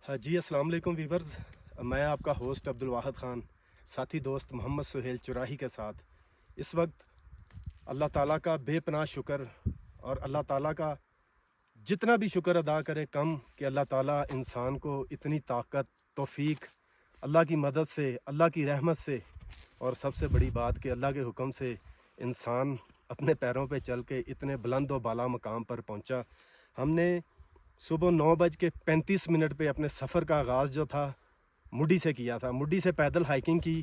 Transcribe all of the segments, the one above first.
جی السلام علیکم ویورز، میں آپ کا ہوسٹ عبدالواحد خان ساتھی دوست محمد سہیل چراہی کے ساتھ اس وقت اللہ تعالیٰ کا بے پناہ شکر اور اللہ تعالیٰ کا جتنا بھی شکر ادا کرے کم کہ اللہ تعالیٰ انسان کو اتنی طاقت توفیق اللہ کی مدد سے اللہ کی رحمت سے اور سب سے بڑی بات کہ اللہ کے حکم سے انسان اپنے پیروں پہ چل کے اتنے بلند و بالا مقام پر پہنچا۔ ہم نے صبح 9:35 پہ اپنے سفر کا آغاز جو تھا مڈی سے کیا تھا۔ مڈی سے پیدل ہائکنگ کی،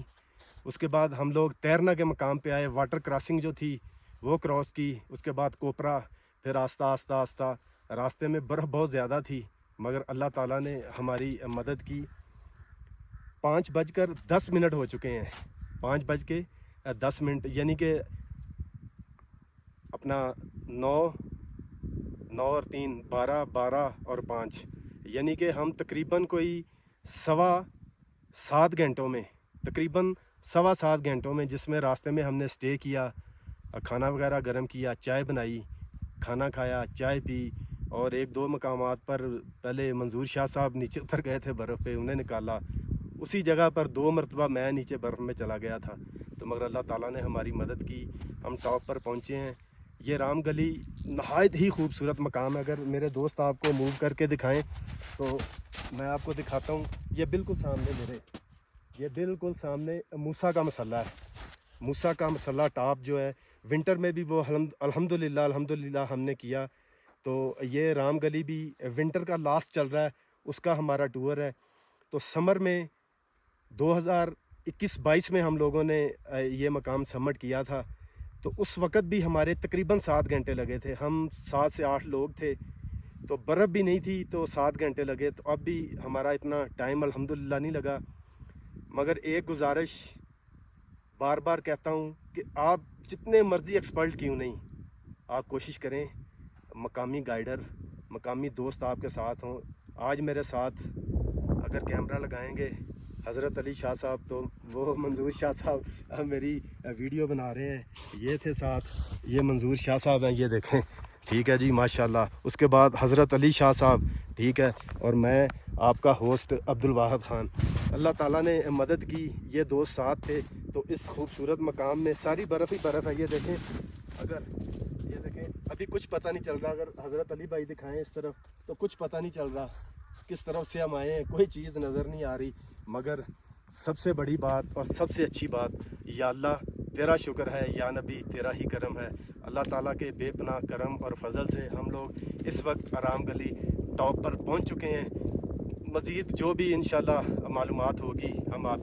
اس کے بعد ہم لوگ تیرنا کے مقام پہ آئے، واٹر کراسنگ جو تھی وہ کراس کی، اس کے بعد کوپرا، پھر آہستہ آہستہ راستے میں برف بہت زیادہ تھی مگر اللہ تعالیٰ نے ہماری مدد کی۔ 5:10 ہو چکے ہیں، 5:10 یعنی کہ اپنا 9 اور 3 12 اور 5 یعنی کہ ہم تقریباً کوئی 7.25 گھنٹوں میں جس میں راستے میں ہم نے سٹے کیا، کھانا وغیرہ گرم کیا، چائے بنائی، کھانا کھایا، چائے پی، اور 1-2 مقامات پر پہلے منظور شاہ صاحب نیچے اتر گئے تھے برف پہ، انہیں نکالا، اسی جگہ پر 2 مرتبہ میں نیچے برف میں چلا گیا تھا تو مگر اللہ تعالیٰ نے ہماری مدد کی، ہم ٹاپ پر پہنچے ہیں۔ یہ رام گلی نہایت ہی خوبصورت مقام ہے، اگر میرے دوست آپ کو موو کر کے دکھائیں تو میں آپ کو دکھاتا ہوں۔ یہ بالکل سامنے موسیٰ کا مسلح ہے، موسیٰ کا مسلح ٹاپ جو ہے ونٹر میں بھی وہ الحمدللہ ہم نے کیا۔ تو یہ رام گلی بھی ونٹر کا لاسٹ چل رہا ہے، اس کا ہمارا ٹور ہے۔ تو سمر میں 2021-22 میں ہم لوگوں نے یہ مقام سمٹ کیا تھا، تو اس وقت بھی ہمارے تقریباً 7 گھنٹے لگے تھے، ہم 7 سے 8 لوگ تھے، تو برف بھی نہیں تھی تو 7 گھنٹے لگے۔ تو اب بھی ہمارا اتنا ٹائم الحمدللہ نہیں لگا، مگر ایک گزارش بار بار کہتا ہوں کہ آپ جتنے مرضی ایکسپرٹ کیوں نہیں، آپ کوشش کریں مقامی گائیڈر، مقامی دوست آپ کے ساتھ ہوں۔ آج میرے ساتھ اگر کیمرہ لگائیں گے حضرت علی شاہ صاحب، تو وہ منظور شاہ صاحب میری ویڈیو بنا رہے ہیں، یہ تھے ساتھ، یہ منظور شاہ صاحب ہیں، یہ دیکھیں، ٹھیک ہے جی ماشاءاللہ۔ اس کے بعد حضرت علی شاہ صاحب، ٹھیک ہے، اور میں آپ کا ہوسٹ عبدالواحد خان۔ اللہ تعالیٰ نے مدد کی، یہ دوست ساتھ تھے، تو اس خوبصورت مقام میں ساری برف ہی برف ہے۔ یہ دیکھیں، یہ دیکھیں ابھی کچھ پتہ نہیں چل رہا، اگر حضرت علی بھائی دکھائیں اس طرف تو کچھ پتہ نہیں چل رہا کس طرف سے ہم آئے ہیں، کوئی چیز نظر نہیں آ رہی، مگر سب سے بڑی بات اور سب سے اچھی بات، یا اللہ تیرا شکر ہے، یا نبی تیرا ہی کرم ہے۔ اللہ تعالیٰ کے بے پناہ کرم اور فضل سے ہم لوگ اس وقت رام گلی ٹاپ پر پہنچ چکے ہیں۔ مزید جو بھی انشاءاللہ معلومات ہوگی ہم آپ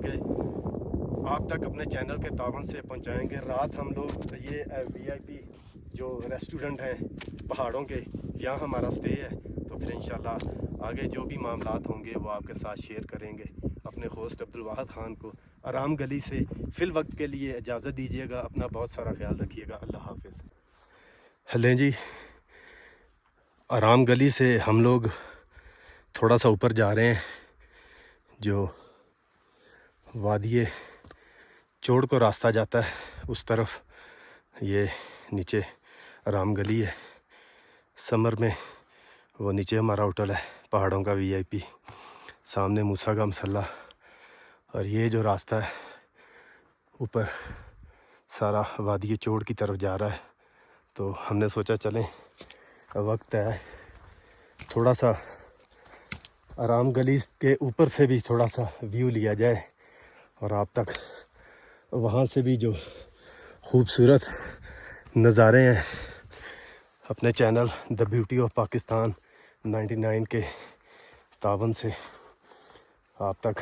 تک اپنے چینل کے تعاون سے پہنچائیں گے۔ رات ہم لوگ یہ VIP جو ریسٹورنٹ ہیں پہاڑوں کے، یہاں ہمارا سٹے ہے، تو پھر انشاءاللہ آگے جو بھی معاملات ہوں گے وہ آپ کے ساتھ شیئر کریں گے۔ اپنے ہوسٹ عبدالواحد خان کو رام گلی سے فی الوقت کے لیے اجازت دیجیے گا، اپنا بہت سارا خیال رکھیے گا، اللہ حافظ۔ ہلیں جی، رام گلی سے ہم لوگ تھوڑا سا اوپر جا رہے ہیں، جو وادی چوڑ کو راستہ جاتا ہے اس طرف، یہ نیچے رام گلی ہے۔ سمر میں وہ نیچے ہمارا ہوٹل ہے پہاڑوں کا VIP، سامنے موسیٰ کا مسلح، اور یہ جو راستہ ہے اوپر سارا وادی چوڑ کی طرف جا رہا ہے۔ تو ہم نے سوچا چلیں وقت ہے تھوڑا سا رام گلی کے اوپر سے بھی تھوڑا سا ویو لیا جائے، اور آپ تک وہاں سے بھی جو خوبصورت نظارے ہیں اپنے channel the beauty of Pakistan 99 کے تعاون سے آپ تک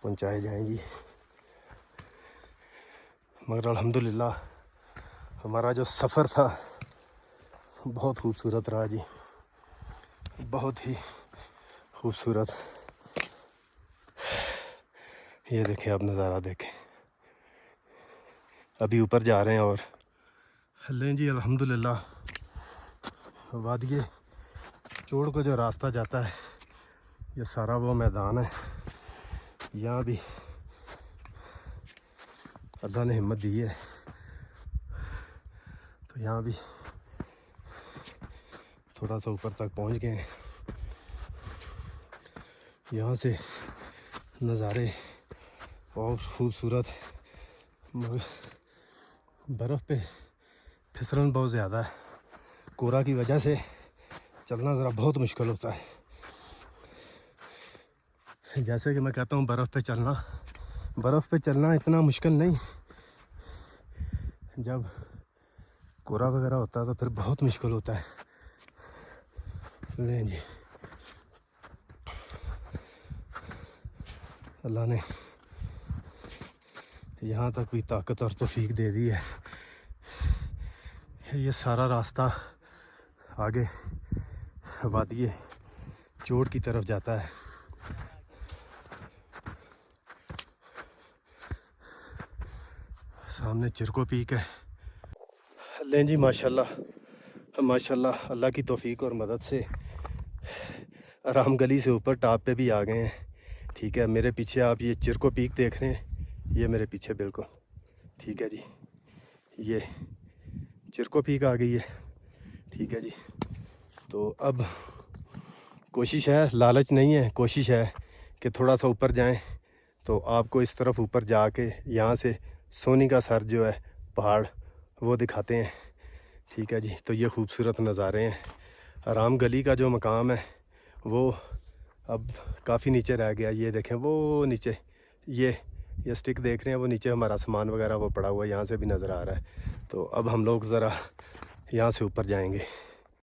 پہنچائے جائیں گی۔ مگر الحمدللہ ہمارا جو سفر تھا بہت خوبصورت رہا جی، بہت ہی خوبصورت۔ یہ دیکھیں، آپ نظارہ دیکھیں، ابھی اوپر جا رہے ہیں اور لیں جی الحمدللہ وادی چوڑ کو جو راستہ جاتا ہے یہ سارا وہ میدان ہے، یہاں بھی اللہ نے ہمت دی ہے، تو یہاں بھی تھوڑا سا اوپر تک پہنچ گئے ہیں۔ یہاں سے نظارے بہت خوبصورت، مگر برف پہ پھسلن بہت زیادہ ہے، کورا کی وجہ سے چلنا ذرا بہت مشکل ہوتا ہے۔ جیسے کہ میں کہتا ہوں برف پہ چلنا اتنا مشکل نہیں، جب کورا وغیرہ ہوتا ہے تو پھر بہت مشکل ہوتا ہے۔ لیں جی، اللہ نے یہاں تک بھی طاقت اور توفیق دے دی ہے۔ یہ سارا راستہ آگے وادی چوٹ کی طرف جاتا ہے۔ سامنے چرکو پیک ہے۔ لیں جی، ماشاءاللہ اللہ کی توفیق اور مدد سے رام گلی سے اوپر ٹاپ پہ بھی آ گئے ہیں۔ ٹھیک ہے، میرے پیچھے آپ یہ چرکو پیک دیکھ رہے ہیں، یہ میرے پیچھے بالکل ٹھیک ہے جی، یہ چرکو پیک آ گئی ہے۔ ٹھیک ہے جی، تو اب کوشش ہے، لالچ نہیں ہے، کوشش ہے کہ تھوڑا سا اوپر جائیں تو آپ کو اس طرف اوپر جا کے یہاں سے سونی کا سر جو ہے پہاڑ وہ دکھاتے ہیں۔ ٹھیک ہے جی، تو یہ خوبصورت نظارے ہیں۔ رام گلی کا جو مقام ہے وہ اب کافی نیچے رہ گیا۔ یہ دیکھیں وہ نیچے یہ سٹک دیکھ رہے ہیں، وہ نیچے ہمارا سامان وغیرہ وہ پڑا ہوا ہے، یہاں سے بھی نظر آ رہا ہے۔ تو اب ہم لوگ ذرا یہاں سے اوپر جائیں گے۔